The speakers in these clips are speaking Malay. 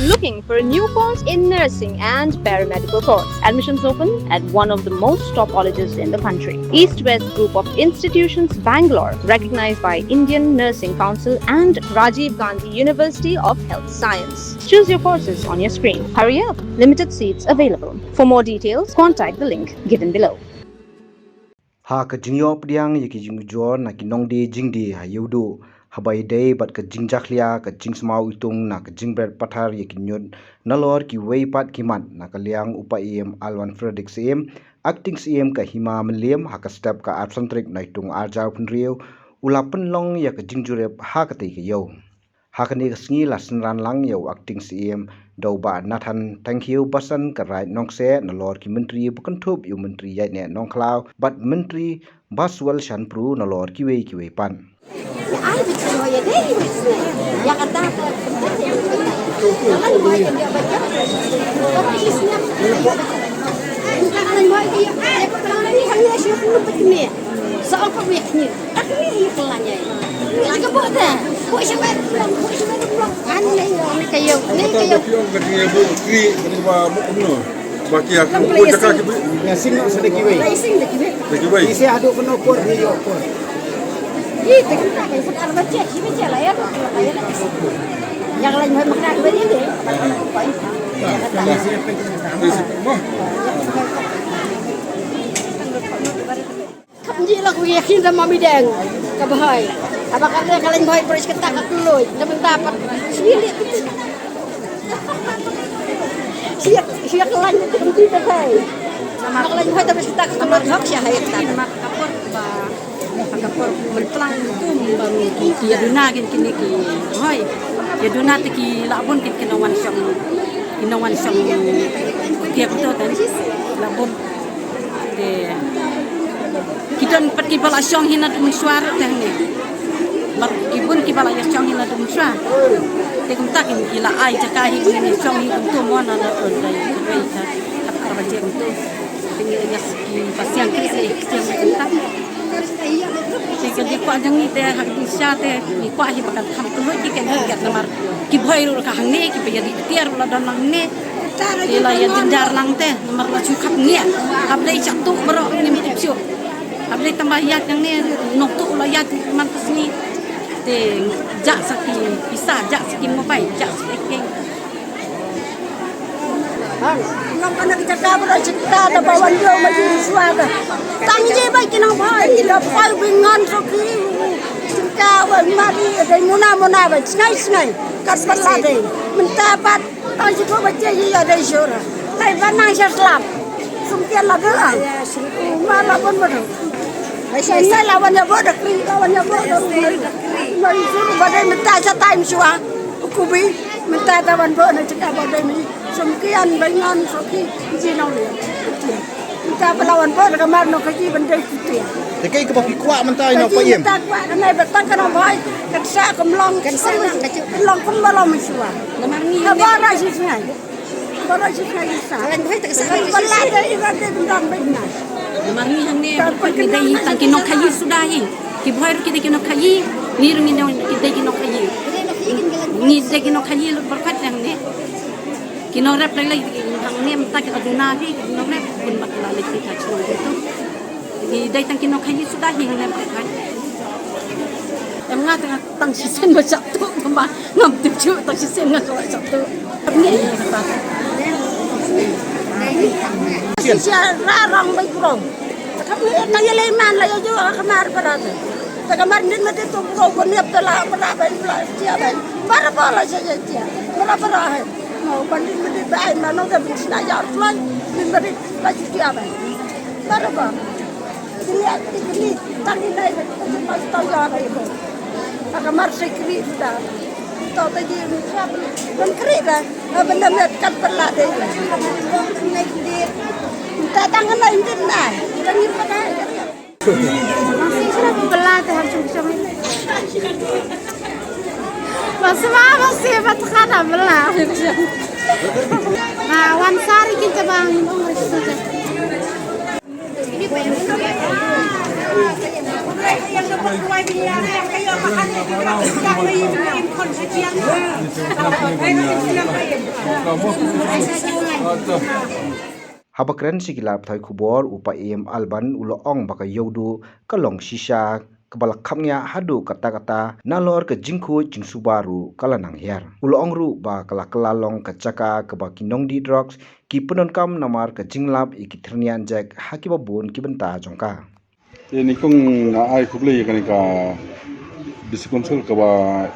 Looking for a new course in nursing and paramedical course? Admissions open at one of the most top colleges in the country. East West Group of Institutions, Bangalore, recognized by Indian Nursing Council and Rajiv Gandhi University of Health Science. Choose your courses on your screen. Hurry up, limited seats available. For more details, contact the link given below. Ha ka jingyo pdiang yiki jingjor na kinongdi jingdi ha yudu habai day bat ka jingjaklia ka jingsmau itung na ka jingbret pathar yiki nyud nalor ki wei pat kiman na ka liang upa em alwan fredik em acting em ka hima meliam ha ka step ka absentrik na itung arjau punriu ulapan long ya ka jingjurep ha ka tei ka yo ha ka ni ka sngi la senran lang yo acting em do ba nathan thank you basan ka right nongse na lor ki menteri bukan thup yu menteri yai ne nong klau but menteri baswal shanpru na lor ki wei pan ai bị rồi vậy đấy ya kata jangan buat dia baca tapi isinya jangan buat dia aku bilang ni hanya syukur lepas ni soal pemiliknya aku ni pelanya juga buat dah buat siapa pulang kan ni kayu katanya bu kri kenapa mu baki aku pun cakap yang sing nak sedekah wei racing lagi baik isi aduk kena pun dia pun itu kita kan sekarang baca lah ya yang lain mau makan beri deh Kamji lah aku yakin sama bidang kabahai apakah kalian baik beris ketak ke keluy dan dapat silik siap lain kamji dah kai kalian baik beris ketak ke keluy hak syahid tak kapor melplang tu dia duna kini hoi dia duna tiki labun kini wan syong dia betul kan labun de kita pergi bala syong hina tu mensuara teh ni mar ibun ki bala syong hina tu mensuara te kum tak ila ai jakai ni syong hi tu mo na dai ta apa baca tu tinggal ya pasien krisis tak jika di kuat jangan itu hak disya teh di kuat hi bakal kam keluar di kan hiat namar ki bhai ru ka hangne ki paya di tiar la dan lang ne tela ya jendar lang teh namar la chu khap nge ablai chatu bro ni mi tipsyo ablai tambah yat yang ne nok tu la yat man tasni te jak saki bisa jak saki mobai jak saki Nong kana kita bro cerita ta bawan yo maju suara. Tang je bai kina bhai la pai bingan soki. Cerita wa mari dai muna bai snai kat bala dai. Mentapat ai ko baca ya dai syura. Lai banang syaslap. Sumkian la gala. Mala pun bodo. Ai sai lawan ya bodo kri lawan ya bodo. Mari suruh badai menta sa time syua. Kubi menta tawan bodo cerita badai ni. Sumkian dengan soki jinau le. Kita pelawan pun kamar no kaji bendai putih. dekai ke baki kuat mentai nak payem Tak kuat kena betang kena boy. Ketsa kemlong kesana kecil. Long pun belum mesua. Lemar ni. Bara sih sungai. Bara sih sungai bisa. Kalian boy tak kesana. Belah dari ibadah bendang benar. Lemar ni hang ni pergi dari tangki nok kayu sudah ye. Ki boy kita kena kayu. Ni rungi kita kena kayu. Ni kita kena kayu berkat yang ni. Kino rep lagi hang ni tak aduna di kino rep pun bakal lagi kita cuci itu di datang kino kayu sudah hing rep kan emang tengah tang sisen macam tu kembang ngam tuju tang sisen ngam macam tu ni sisa rarang baik kurang kami tanya leman lah yo kamar berat kamar ni mesti tu kurang niap telah berapa siapa berapa lah saja dia berapa lah mau banding banding baik mana dah bisna jar fly banding lagi siapa berapa ini tadi naik pas tahu jar itu agak marsi kiri sudah tahu tadi siapa dan kiri dah benda mereka perlah deh naik dia datang ke lain dia naik kita ni pada masih sudah perlah tu harus sama masih patkhana belah nah wansari kita bang yang dapat kuai dia yang kayak makan yang kayakคนเชียง kamu. Tuh. Habakren sikilap thai khubor upa em alban ulo ong baka yodu kalong shisha kabala khamnya hadu kata nalor ke jingkhu jingsubaru kalanang hiar ulo ong ru ba kala kalalong ka chaka kaba kinong di drugs ki punon kam namar ka jinglap ikithnian jack hakiba bun kibenta jongka Ini kong ai kublai kan ka diskonsol ka ba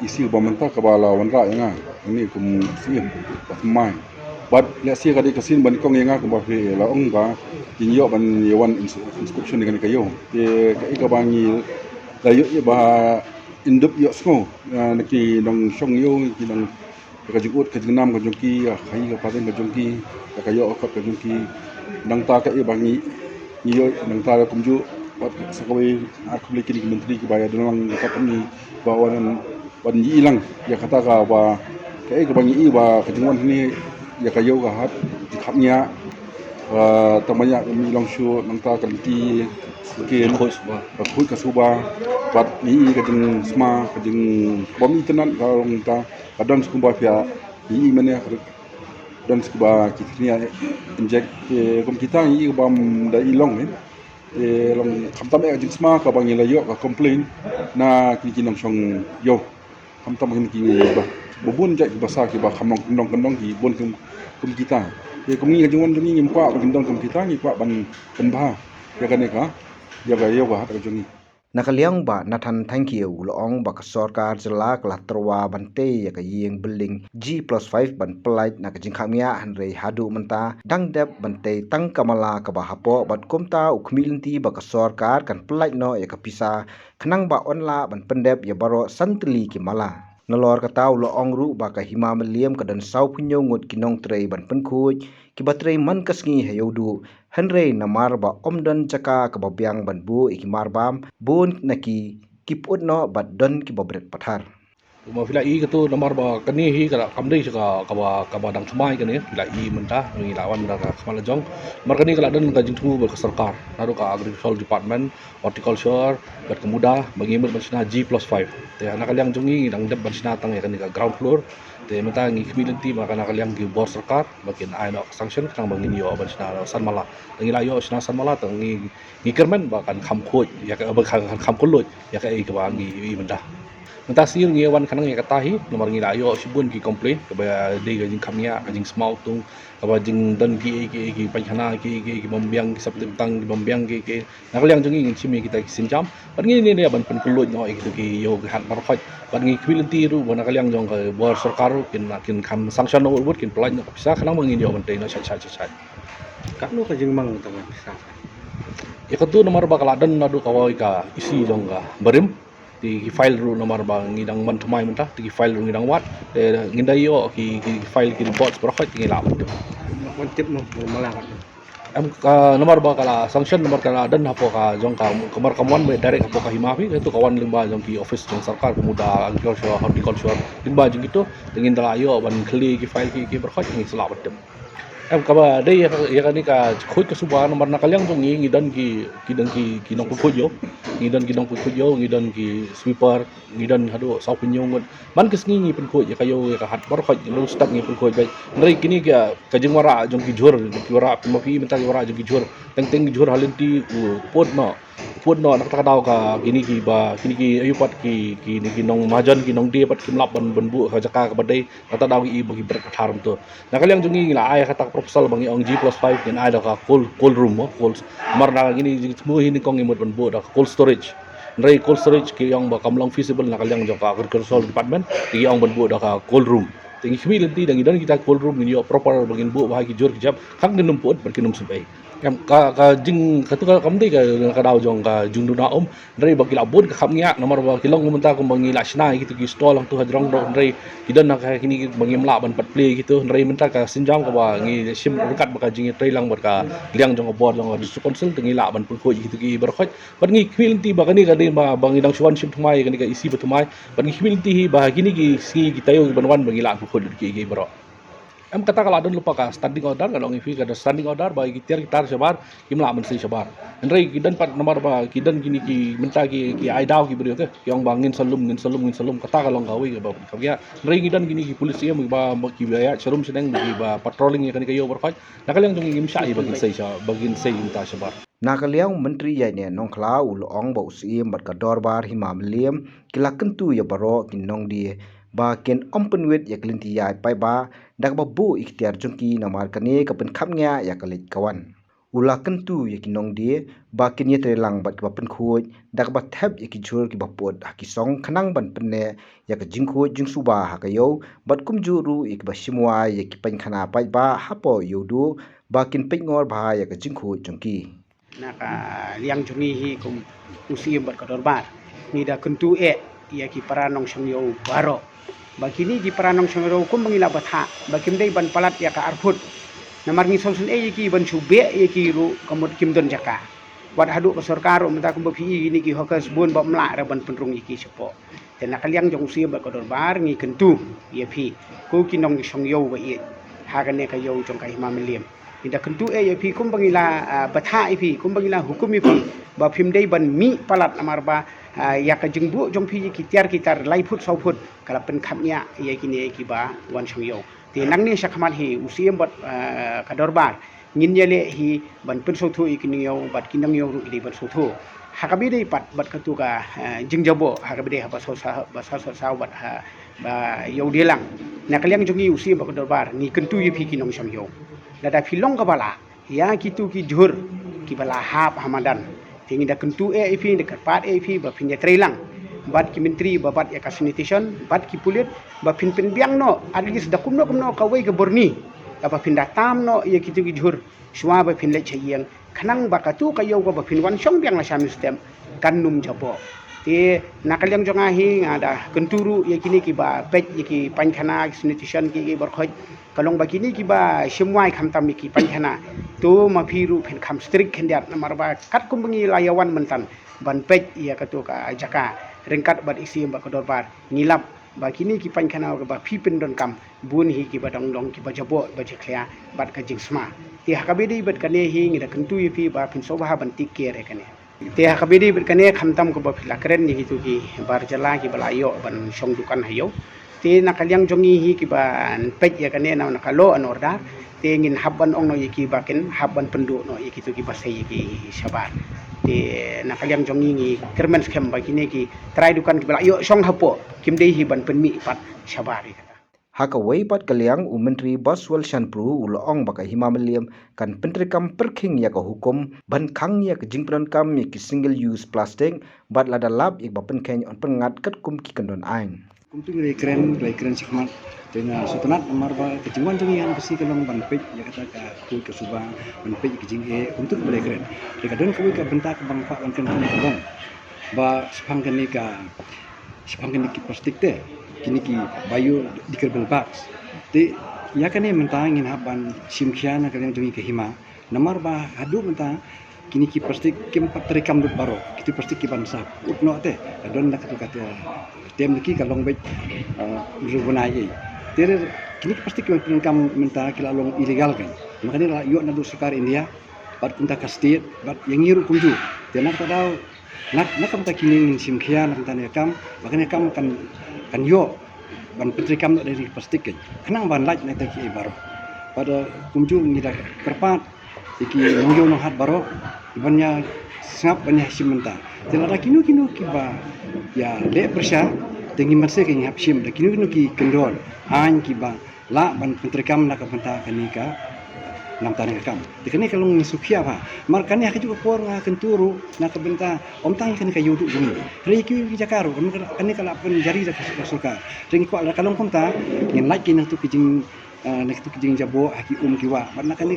isi ba menta ka ba lawan ra nga ini kum sin ba mai but ya si ka di kasin ban kong nga ka ba fe la ong ba kinyo ban yawan inspection kan ka yo te ka bangi la yo ba indup yo sko naki dong song yo ki dong ka jugut ka jingnam ka jongki khai ka paten ka jongki ka yo ka jongki dang ta ka bangi yo dang ta ka kumju buat sekali aku beli kini menteri kebaya dalam kata ni bawa wan hilang ya kata ka ba kai ka bangi ba kejungan ni ya kayo ka hat dikapnya tamanya mi long shu nang ta kalti ken khoi ka suba bat ni ka jing sma ka jing bom internet ka long ta kadang skumba pia ni mene dan skumba kitnia inject kom kita ni bam da ilong long khamtam e jing sma ka bangi la yo ka complain na ki kinong song yo khamtam ki ba bubun jai basa ki ba khamong kendong ki bon kum kita kum ni jong ni ngim kwa kendong kum kita ni kwa ban ba ya ka ne ka ya ga yo ka hat jong ni nakaliang ba nathan thank you ulong ba ka sarkar jala kala terwa bante ya ka yeng building G+5 ban pelait na ka jingkhamia hanrei hadu menta dangdep bante tang kamala ka ba hapo bat komta ukmilinti ba ka sarkar kan pelait no ya ka pisa khnang ba onla ban pendep ya baro santli ki mala nalor ka taw lo ongru ba ka hima meliam ka dan sau punyo ngut kinong trei ban penkhuj ki batrei man kasngi hayodu hanrei namar ba omdan chaka ka babyang banbu ikimar bam bun naki kiput no bat don ki babret pathar ma vila i katu nomor ba kani hi kala kamdei ka ba dang thmai kani vila i menta ngi lawan da ka khamala jong mar kani kala dan ka jingthu ba ka sarkar naru ka agricultural department horticulture bat kemuda bagi mer bansina G+5 te anak kaliang jungi dang dep bansina tang ya kani ka ground floor te menta ngi community ma kana kaliang gi bor sarkar bakin ai no sanction kang bangin yo bansina sanmala ngi la yo sina sanmala tang ngi kermen ba kan kham khoj ya ka ba kham kuloj ya ka i ka ba ngi menta mentasir ngi wan kanang ya katahi nomor ngi layo sibun ki complain ke ba de ga jing khamya ga jing smau tung ka ba jing dan ki panhana ki bombyang ki saptim tang ki bombyang ki nakaliang jungi ngi chimi kita ki sinjam ban ngi ne ban pen kuloj no ki ki yo hat bar khoj ban ngi kwilinti ru ban nakaliang jong ka bor sarkar kin kham sanction no wut kin plan no bisa kanang ngi yo ban te no chat Kak no ka jing mang ta bisa. ya katu nomor bakal dan nadu kawai ka isi jong ka barim di file ru nomor bang ngidang man thumai mentah di file ru ngidang wat ngindai yo ki file ki box profit ngi la Kontip no malang. am ka nomor ba kala sanction nomor kala dan hapo ka jong ka kamar kamuan be direct hapo ka himapi itu kawan limba jong ki office jong sarkar pemuda agriculture horticulture limba jong itu dengan dalayo ban kli ki file ki profit ngi sela bedem em kaba dei ya kan ka khoj ka suba nomor nakaliang jong ngi dan ki nong khoj yo ngi dan ngi dan ki sweeper ngi dan hado sau pinyong man kes ngi pen khoj ya kayo ya ka hat bar khoj lu start ngi pen khoj bai nrai kini ka jing wara jong ki jor ki wara mapi menta ki wara jong ki jor teng jor halenti pot no nak daw ka kini ki ba kini ki ayupat ki nong majan ki nong dia pat ki mlap ban bu ka jaka ka badai kata daw i bagi berkatharum to nakaliang jungi la ay kata proposal bangi ong G+5 kin ada ka cold room mo cold marna gini semua ini kong imut ban bu da cold storage nrai cold storage ki yang ba kamlong feasible nakaliang jong ka agricultural department ki yang ban bu da ka cold room tingi khmi lenti dangi dan kita cold room ni yo proper bagin bu ba ki jor ki jap kang genum put ban kinum subai ka jing katu ka kamdi ka daw jong ka jung duna nrai bagi labun ka khamnya nomor ba kilong menta ko bangi lasna gitu ki stall lang tu hadrong do nrai kidan nak kini bangi mla ban pat play gitu nrai menta ka sinjam ka ba ngi sim rekat ba ka jing trai lang ba ka liang jong bor jong di konsul tengi la ban pul ko gitu ki berkhoj ban ngi kwilti ba kani ka din ba bangi dang suan sim thumai kani ka isi ba thumai ban ngi kwilti ba kini ki si ki tayo ban wan bangi la ko ki bro kata kalau ada lupa ka standing order kalau ngifi kada standing order bagi gitar sabar kimla mensi sabar. Andrei kidan pat nomor ba kidan gini ki menta ki aidau ki beri ke yang bangin salum kata kalau gawi ba kaya Andrei kidan gini ki polisi yang ba ki baya serum sedang ba patrolling ya kan kayo berfaj. Nakal yang jong ngim syai bagin sei unta sabar. Nakaliang menteri ya ne nongkla ulong ba usim bat kador bar himam liem kila kentu ya baro kinong di ba ken ompenwet ya kelinti ya pai ba dak ba bu ikhtiar jongki namar kane kapen khapnya ya kalit kawan ula kentu ya kinong di ba ken ye trelang bat ba pen khoj dak ba thap ya ki jur ki ba pot ha ki song khanang ban penne ya ka jingkho jingsu ba ha kayo bat kumjuru ik ba simwa ya ki pen khana pai ba hapo yodu ba kin pengor ba ya ka jingkho jongki naka liang jungi hi kum usim bat kador bar ni da kentu ya ki paranong syangyo baro bakini di paranong syangyo kum bangila batha bakim dei ban palat ya ka arphut namar ni solsun ki ban sube ki ru kamut kim don jaka wat hadu ka sarkar menta kum baphi ni ki hokas bun ba mla ra ban penrung ki sepo ten nakaliang jong usim bat kador bar ngi kentu ya phi ko kinong syangyo ba ye hagane ka yo jong ka himam liem Ida kentu ya pi kum bangila batha ipi kum bangila hukum ipi ba phim dei ban mi palat amar ba ya ka jingbu jong pi ki tiar kitar lai phut sau phut kala pen khamnya ya kini ki ba wan chungyo ti nang ni sakhamat hi usiem bat kador bar ngin yele hi ban pen sau thu ikini yo bat kinang yo ru ide bat sau thu hakabi dei pat bat katu ka jingjabo hakabi dei ba sau sa bat ba yo delang nakaliang jongi usiem ba kador bar ni kentu ipi kinong chungyo Lada filong kabala ya kitu ki jur ki bala hap hamadan tingi da kentu ifi dekat pat ifi ba pinya trelang bat ki menteri ba bat ya ka sanitation bat ki pulit ba pin biang no adlis da kumno kawai ke borni apa pindah tam no ya kitu ki jur shwa ba pin le chayeng khanang ba katu kayo ba pin wan syong biang la syam system kanum jabo ti nakaliang jonga hi ada kenturu ya kini ki ba pet ya ki pankhana sanitation ki berkhoj kalong bagini ki ba semua khamtam ki pankhana tu mafiru phen kham strik khendiat namar ba kat kumbangi layawan mentan ban pet ya katu ka jaka ringkat bat isi ba kodor bar ngilap bagini ki pankhana ba pipin don kam bun hi ki ba dong ki ba jabo ba jekhlia bat ka jingsma ti hakabedi bat kane hi ngida kentu yi ba phin soba ban tikke re kane ti hakabedi bat kane khamtam ko ba philakren ni hitu ki bar jala ki balayo ban song dukan hayo ti nakaliang jongi hi ki ba pet ya kane na nakalo an order ti ngin habban ong no yiki ba ken habban pendu no yiki tu ki ba sei ki sabar ti nakaliang jongi ngi kermen skem ba kini ki try dukan ki balayo song hapo kim dei hi ban penmi pat sabar Haka wei pat kaliang menteri Baswal Shanpru ulong baka himamaliam kan pentrikam perking ya ka hukum ban khang ya ka jingpran kam ya ki single use plastic bat lada lab ik ba penkeng on pengat kat kum ki kandon ain kumping rekren sikmat dengan sutunat amar ba kejingan jongi an besi kalong ban pej ya kata ka ku ke suba ban pej ke jinge untuk rekren dekadon ku ka bentak bang fa kan kan ba sepangkan ni ki plastik te kini ki bayu di kerbel box te ya kane mentangin haban simkiana kalian jongi ke hima namar ba hadu mentang kini ki plastik kim patrikam dut baro kiti plastik ki bansa upno te adon nak kata tem ki kalong bet rubunai ter kini plastik ki kam menta kilalong ilegal kan makanya yo nadu sekar India bat kunta kastit bat yang ngiru kunju tenak tadau nak kam ta kini simkiana tanya kam makanya kam kan yo ban petrikam dari plastik kan kenang ban laj nak ki baro pada kunjung ngira kerpat iki nungyo no hat baro banyak sangap banyak simenta telada kinu kiba ya le persya tengi merse ki hap sim da kinu ki kendol an kiba la ban petrikam nak benta kanika nam tanah kam dikene kalau ngisukia ba markane ha juga por nga kenturu nak benta omtang kan kayu du bumi reki ki jakaro kan kala pen jari da suka ring ko kalau komta ngin lagi nak tu kijing nak tu kijing jabo aki kiwa barna kan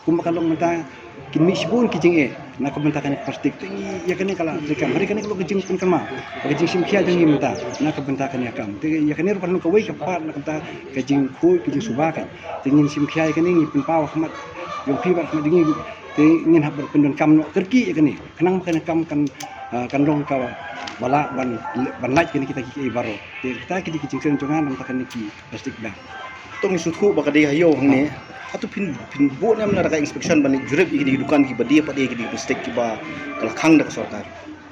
kum kalau menta kimi sibun kijing nak benta kan plastik tingi ya kan kala rekam hari kan kalau kijing pun kama kijing simkia jangi menta nak benta kan ya kam ya kan rupan ko wei kapat nak benta kijing ko kijing subakan tingin simkia kan ni pun pawa khamat yung pibat khamat dingi tingin habar pendon kam no kerki ya kan ni kenang makan kam kan long ka bala ban laj kan kita ki baro kita kijing jongan nak kan ki plastik dah tong sutku bakade hayo hangne atu pin bo ne amna ka inspection bani jurep iki di dukan ki badia pade iki di mistake ki ba kala khang dak sarkar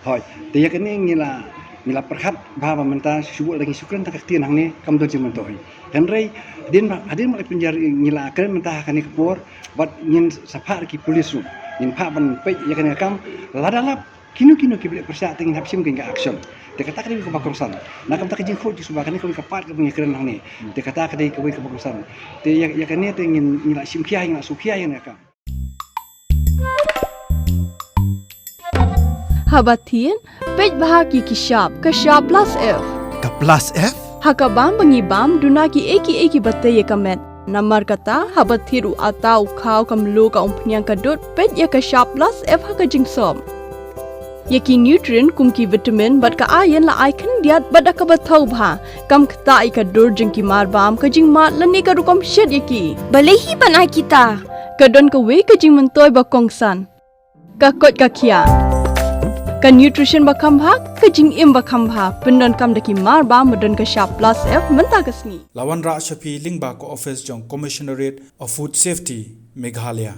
Hoi, dia kini ngila perhat bahwa mentah subuh lagi syukuran tak ketian hang ni kam don cimen toy. Henry adin malai penjar ngila keren mentah kani kepor bat ngin sapa ki polis ru. Ngin pa ban pe ya kani kam ladalap kinu ki beli persa tengin hapsim ke action. Dia kata kini ke bakurusan. Nak kam tak jing khot subah kani kami kapat ke punya keren hang ni. Dia kata kini ke bakurusan. Dia ya kani tengin ngila sim kia ngila sukia yang kam. Habatin, pej bahagi ki shop plus F. Ka plus F? Hakabam bangibam duna ki eki batte ye kamet. Namar kata habathiru atau khau kamlu ka umpnyang kadut pej ya ka shop plus F haka jingsom. Yaki nutrient kum ki vitamin bat ka iron la icon diat bat ka bathau bha kam kta I ka dur jing ki mar bam ka jing mat lani ka rukom shed yaki. Balehi panai kita. Kadon ka we ka jing mentoy ba kongsan. Ka kot ka kia. Ka nutrition bakam bha ka jing im bakam bha pendon kam daki mar ba modon ka shop plus F menta kasni Lawan Ra Shafi Lingba ko office jong Commissionerate of Food Safety Meghalaya